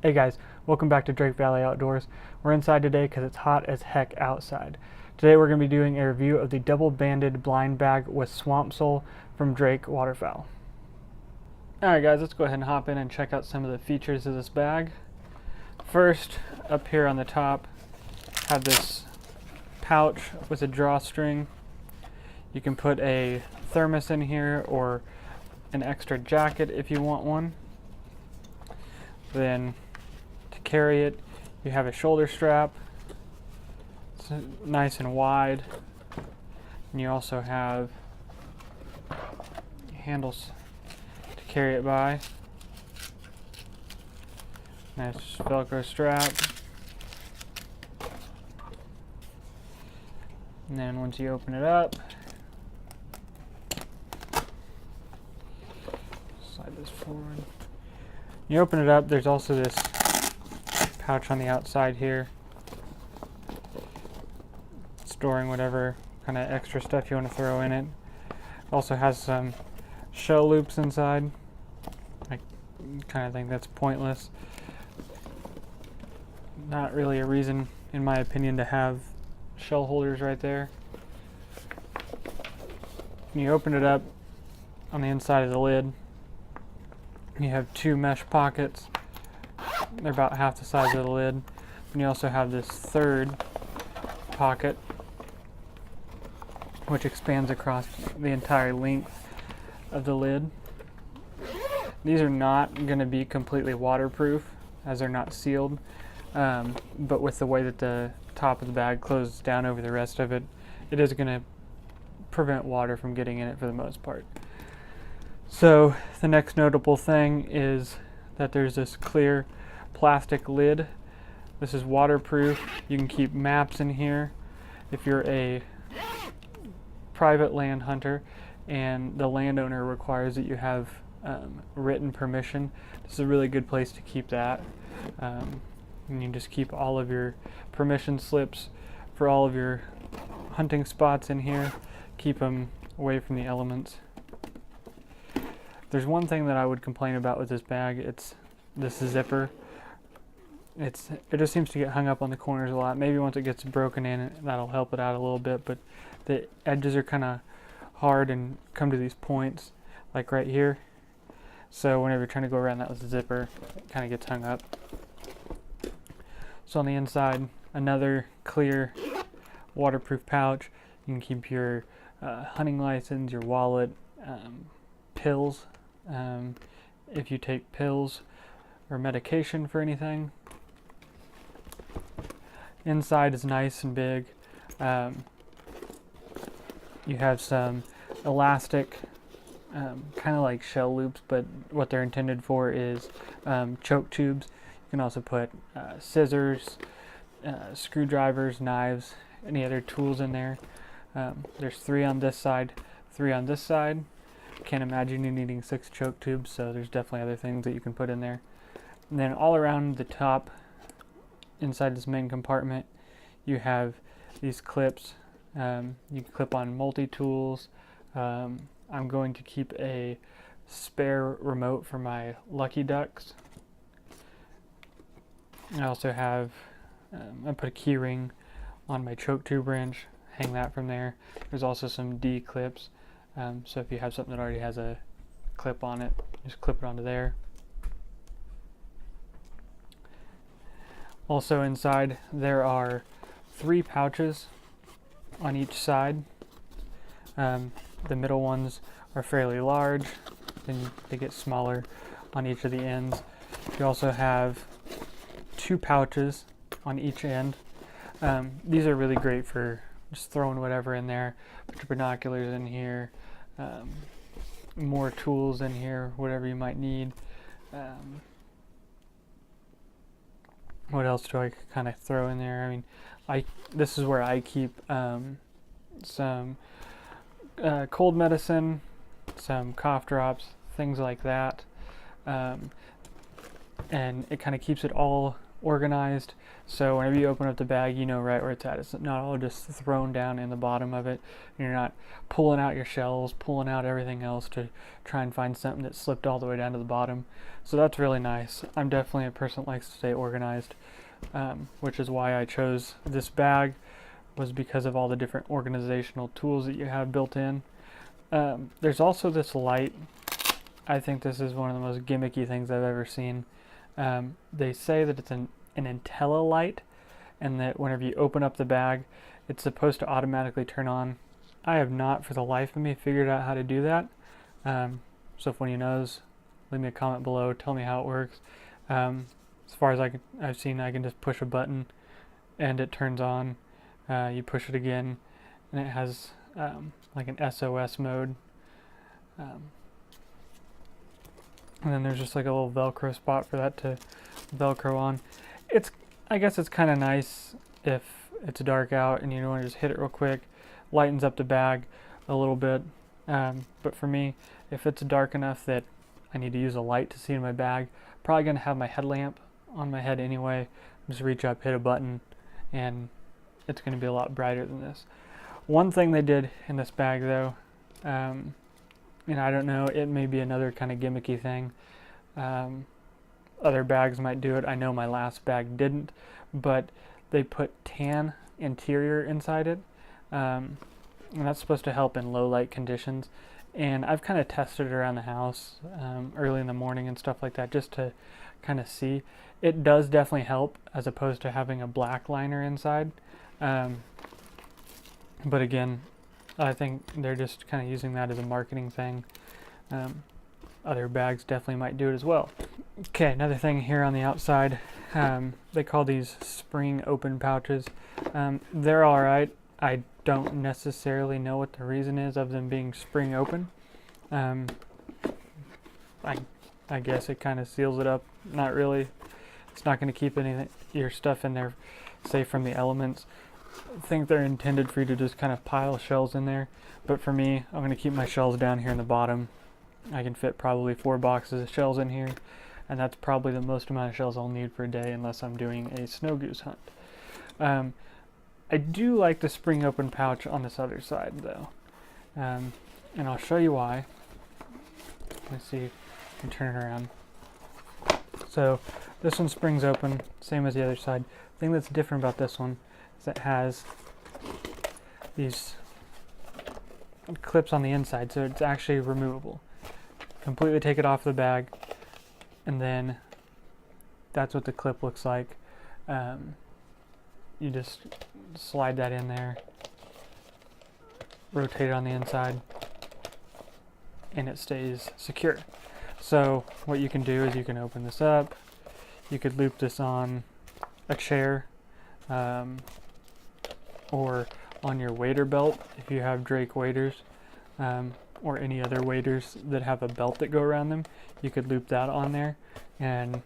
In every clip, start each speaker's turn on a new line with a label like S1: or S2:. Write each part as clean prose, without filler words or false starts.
S1: Hey guys, welcome back to Drake Valley Outdoors. We're inside today because it's hot as heck outside. Today we're going to be doing a review of the double banded blind bag with swamp sole from Drake Waterfowl. Alright guys, let's go ahead and hop in and check out some of the features of this bag. First, up here on the top, have this pouch with a drawstring. You can put a thermos in here or an extra jacket if you want one. Then to carry it, you have a shoulder strap. It's nice and wide. And you also have handles to carry it by. Nice Velcro strap. And then once you open it up, slide this forward. You open it up, there's also this pouch on the outside here, storing whatever kind of extra stuff you want to throw in it. It also has some shell loops inside. I kind of think that's pointless. Not really a reason, in my opinion, to have shell holders right there. When you open it up, on the inside of the lid, you have two mesh pockets. They're about half the size of the lid. And you also have this third pocket, which expands across the entire length of the lid. These are not going to be completely waterproof, as they're not sealed. But with the way that the top of the bag closes down over the rest of it, it is going to prevent water from getting in it for the most part. So the next notable thing is that there's this clear plastic lid. This is waterproof. You can keep maps in here. If you're a private land hunter and the landowner requires that you have written permission, this is a really good place to keep that. And you just keep all of your permission slips for all of your hunting spots in here. Keep them away from the elements. There's one thing that I would complain about with this bag. It's this zipper. It just seems to get hung up on the corners a lot. Maybe once it gets broken in, that'll help it out a little bit, but the edges are kind of hard and come to these points, like right here. So whenever you're trying to go around that with the zipper, it kind of gets hung up. So on the inside, another clear waterproof pouch. You can keep your hunting license, your wallet, pills, if you take pills or medication for anything. Inside is nice and big. You have some elastic, kind of like shell loops, but what they're intended for is choke tubes. You can also put scissors, screwdrivers, knives, any other tools in there. There's 3 on this side, 3 on this side. Can't imagine you needing 6 choke tubes, so there's definitely other things that you can put in there. And then all around the top, inside this main compartment, you have these clips. You can clip on multi-tools. I'm going to keep a spare remote for my Lucky Ducks. I also have, I put a key ring on my choke tube wrench, hang that from there. There's also some D clips. So if you have something that already has a clip on it, just clip it onto there. Also inside there are 3 pouches on each side. The middle ones are fairly large, then they get smaller on each of the ends. You also have 2 pouches on each end. These are really great for just throwing whatever in there. Put your binoculars in here, more tools in here, whatever you might need. What else do I kind of throw in there? I mean, this is where I keep some cold medicine, some cough drops, things like that. And it kind of keeps it all organized. So whenever you open up the bag, you know right where it's at. It's not all just thrown down in the bottom of it. You're not pulling out your shells, pulling out everything else to try and find something that slipped all the way down to the bottom. So that's really nice. I'm definitely a person that likes to stay organized, which is why I chose this bag, was because of all the different organizational tools that you have built in. There's also this light. I think this is one of the most gimmicky things I've ever seen. They say that it's an Intella light, and that whenever you open up the bag, it's supposed to automatically turn on. I have not, for the life of me, figured out how to do that. So if one of you knows, leave me a comment below. Tell me how it works. As far as I've seen, I can just push a button, and it turns on. You push it again, and it has like an SOS mode. And then there's just like a little Velcro spot for that to Velcro on. I guess it's kind of nice if it's dark out and you want to just hit it real quick. Lightens up the bag a little bit. But for me, if it's dark enough that I need to use a light to see in my bag, probably going to have my headlamp on my head anyway. Just reach up, hit a button, and it's going to be a lot brighter than this. One thing they did in this bag though, and I don't know, it may be another kind of gimmicky thing. Other bags might do it. I know my last bag didn't, but they put tan interior inside it, and that's supposed to help in low light conditions. And I've kind of tested it around the house early in the morning and stuff like that, just to kind of see. It does definitely help, as opposed to having a black liner inside. But again, I think they're just kind of using that as a marketing thing. Other bags definitely might do it as well. Okay, another thing here on the outside, they call these spring open pouches. They're alright. I don't necessarily know what the reason is of them being spring open. I guess it kind of seals it up. Not really. It's not going to keep your stuff in there safe from the elements. I think they're intended for you to just kind of pile shells in there. But for me, I'm going to keep my shells down here in the bottom. I can fit probably 4 boxes of shells in here, and that's probably the most amount of shells I'll need for a day unless I'm doing a snow goose hunt. I do like the spring open pouch on this other side though, and I'll show you why. Let's see if I can turn it around. So this one springs open, same as the other side. The thing that's different about this one is it has these clips on the inside, so it's actually removable. Completely take it off the bag, and then that's what the clip looks like. You just slide that in there, rotate it on the inside, and it stays secure. So what you can do is you can open this up, you could loop this on a chair, or on your wader belt if you have Drake waders, or any other waders that have a belt that go around them. You could loop that on there and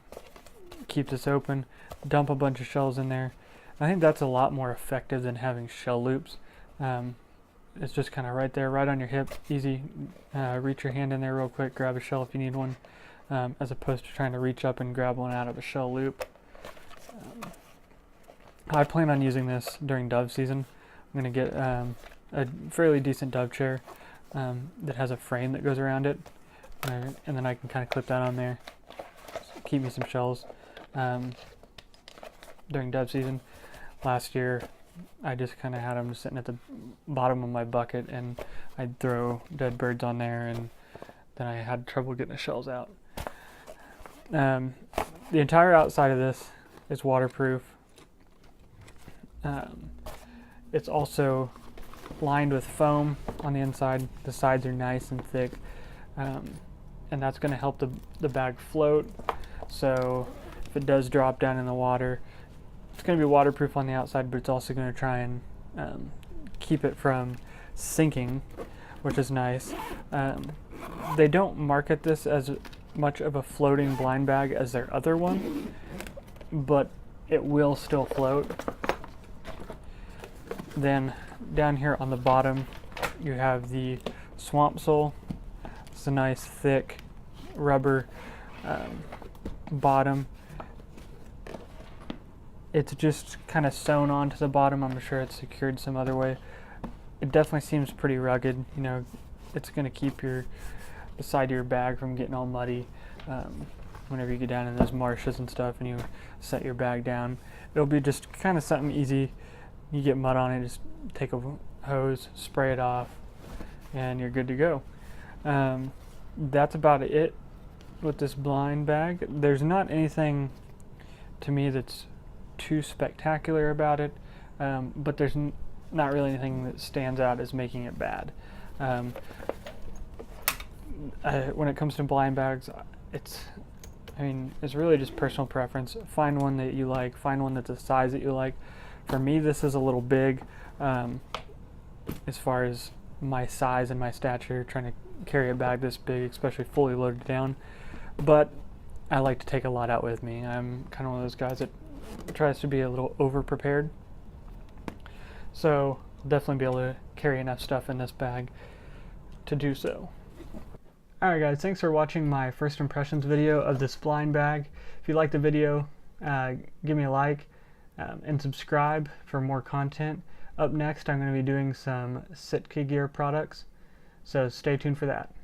S1: keep this open, dump a bunch of shells in there. I think that's a lot more effective than having shell loops. It's just kind of right there, right on your hip, easy. Reach your hand in there real quick, grab a shell if you need one, as opposed to trying to reach up and grab one out of a shell loop. I plan on using this during dove season. I'm going to get a fairly decent dove chair that has a frame that goes around it, and then I can kind of clip that on there, keep me some shells during dove season. Last year I just kind of had them sitting at the bottom of my bucket, and I'd throw dead birds on there, and then I had trouble getting the shells out. The entire outside of this is waterproof. It's also lined with foam on the inside. The sides are nice and thick, and that's going to help the bag float. So if it does drop down in the water, it's going to be waterproof on the outside, but it's also going to try and keep it from sinking, which is nice. They don't market this as much of a floating blind bag as their other one, but it will still float. Then down here on the bottom, you have the swamp sole. It's a nice thick rubber bottom. it's just kind of sewn onto the bottom. I'm sure it's secured some other way. It definitely seems pretty rugged. You know, it's going to keep the side of your bag from getting all muddy whenever you get down in those marshes and stuff and you set your bag down. It'll be just kind of something easy. You get mud on it, just take a hose, spray it off, and you're good to go. That's about it with this blind bag. There's not anything to me that's too spectacular about it, but there's not really anything that stands out as making it bad. When it comes to blind bags, it's really just personal preference. Find one that you like, find one that's a size that you like. For me, this is a little big as far as my size and my stature, trying to carry a bag this big, especially fully loaded down. But I like to take a lot out with me. I'm kind of one of those guys that tries to be a little over prepared. So I'll definitely be able to carry enough stuff in this bag to do so. Alright guys, thanks for watching my first impressions video of this blind bag. If you liked the video, give me a like and subscribe for more content. Up next, I'm going to be doing some Sitka gear products, so stay tuned for that.